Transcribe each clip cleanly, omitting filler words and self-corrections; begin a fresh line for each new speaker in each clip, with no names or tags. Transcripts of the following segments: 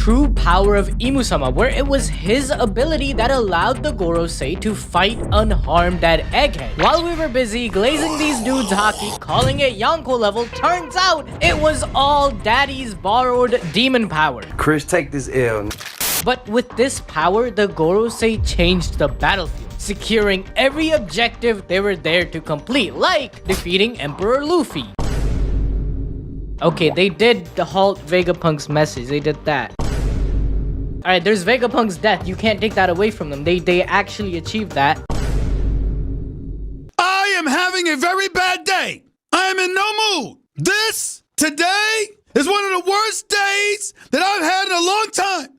true power of Imu-sama, where it was his ability that allowed the Gorosei to fight unharmed at Egghead. While we were busy glazing these dudes haki, calling it Yonko level, turns out it was all Daddy's borrowed demon power.
Chris, take this L.
But with this power, the Gorosei changed the battlefield, securing every objective they were there to complete, like defeating Emperor Luffy. Okay, they did halt Vegapunk's message, they did that. Alright, there's Vegapunk's death, you can't take that away from them, they actually achieved that.
I am having a very bad day. I am in no mood. Today is one of the worst days that I've had in a long time.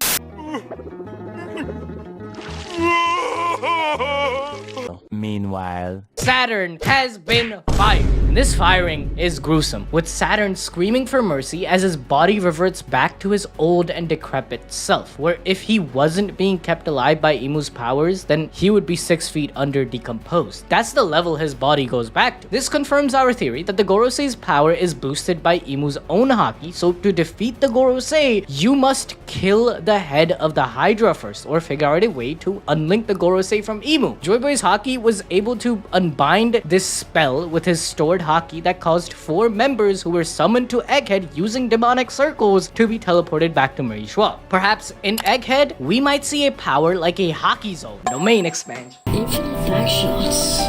Meanwhile,
Saturn has been fired. And this firing is gruesome, with Saturn screaming for mercy as his body reverts back to his old and decrepit self, where if he wasn't being kept alive by Imu's powers, then he would be 6 feet under decomposed. That's the level his body goes back to. This confirms our theory that the Gorosei's power is boosted by Imu's own haki, so to defeat the Gorosei, you must kill the head of the Hydra first, or figure out a way to unlink the Gorosei from Imu. Joy Boy's haki was able to unbind this spell with his stored haki that caused 4 members who were summoned to Egghead using demonic circles to be teleported back to Marie Schwab. Perhaps in Egghead, we might see a power like a Haki Zone, domain expansion.
Infinite flag shots.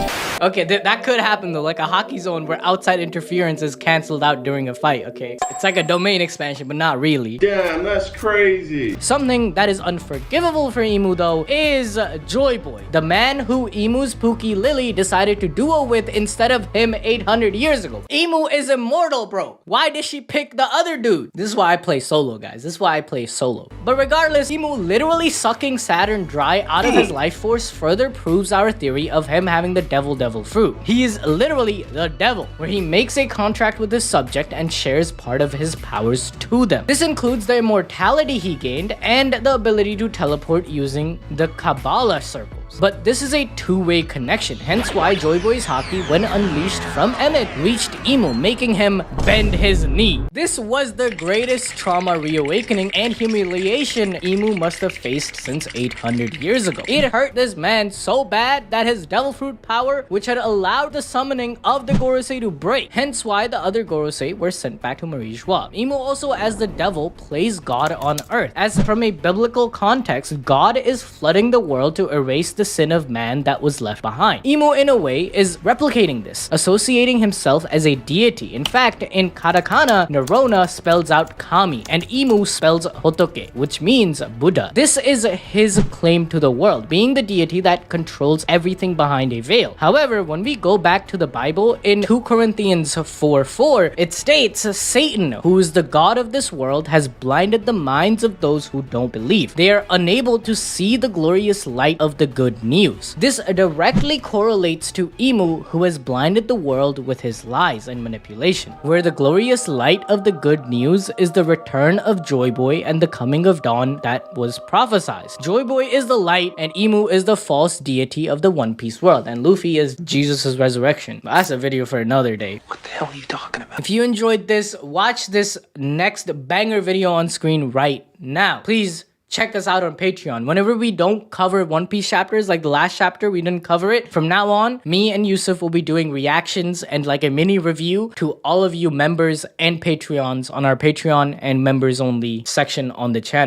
Okay, that could happen though, like a Haki Zone where outside interference is cancelled out during a fight, okay? It's like a domain expansion, but not really.
Damn, that's crazy.
Something that is unforgivable for Imu though is Joy Boy, the man who Imu's Pookie Lily decided to duel with instead of him 800 years ago. Imu is immortal, bro. Why did she pick the other dude? This is why I play solo, guys. This is why I play solo. But regardless, Imu literally sucking Saturn dry out of his life force further proves our theory of him having the devil fruit. He is literally the devil, where he makes a contract with his subject and shares part of his powers to them. This includes the immortality he gained and the ability to teleport using the Kabbalah circles. But this is a two-way connection, hence why Joy Boy's haki, when unleashed from Emmet, reached Imu, making him bend his knee. This was the greatest trauma reawakening and humiliation Imu must have faced since 800 years ago. It hurt this man so bad that his devil fruit power, which had allowed the summoning of the Gorosei to break, hence why the other Gorosei were sent back to Marie Schwab. Imu also, as the devil, plays God on earth, as from a biblical context, God is flooding the world to erase the sin of man that was left behind. Imu, in a way, is replicating this, associating himself as a deity. In fact, in katakana, Nerona spells out Kami, and Imu spells Hotoke, which means Buddha. This is his claim to the world, being the deity that controls everything behind a veil. However, when we go back to the Bible, in 2 Corinthians 4:4, it states, Satan, who is the god of this world, has blinded the minds of those who don't believe. They are unable to see the glorious light of the good news. This directly correlates to Imu, who has blinded the world with his lies and manipulation, where the glorious light of the good news is the return of Joy Boy and the coming of dawn that was prophesied. Joy Boy is the light and Imu is the false deity of the One Piece world, and Luffy is Jesus' resurrection. That's a video for another day.
What the hell are you talking about?
If you enjoyed this, watch this next banger video on screen right now. Please check us out on Patreon. Whenever we don't cover One Piece chapters, like the last chapter, we didn't cover it. From now on, me and Yusuf will be doing reactions and like a mini review to all of you members and Patreons on our Patreon and members only section on the channel.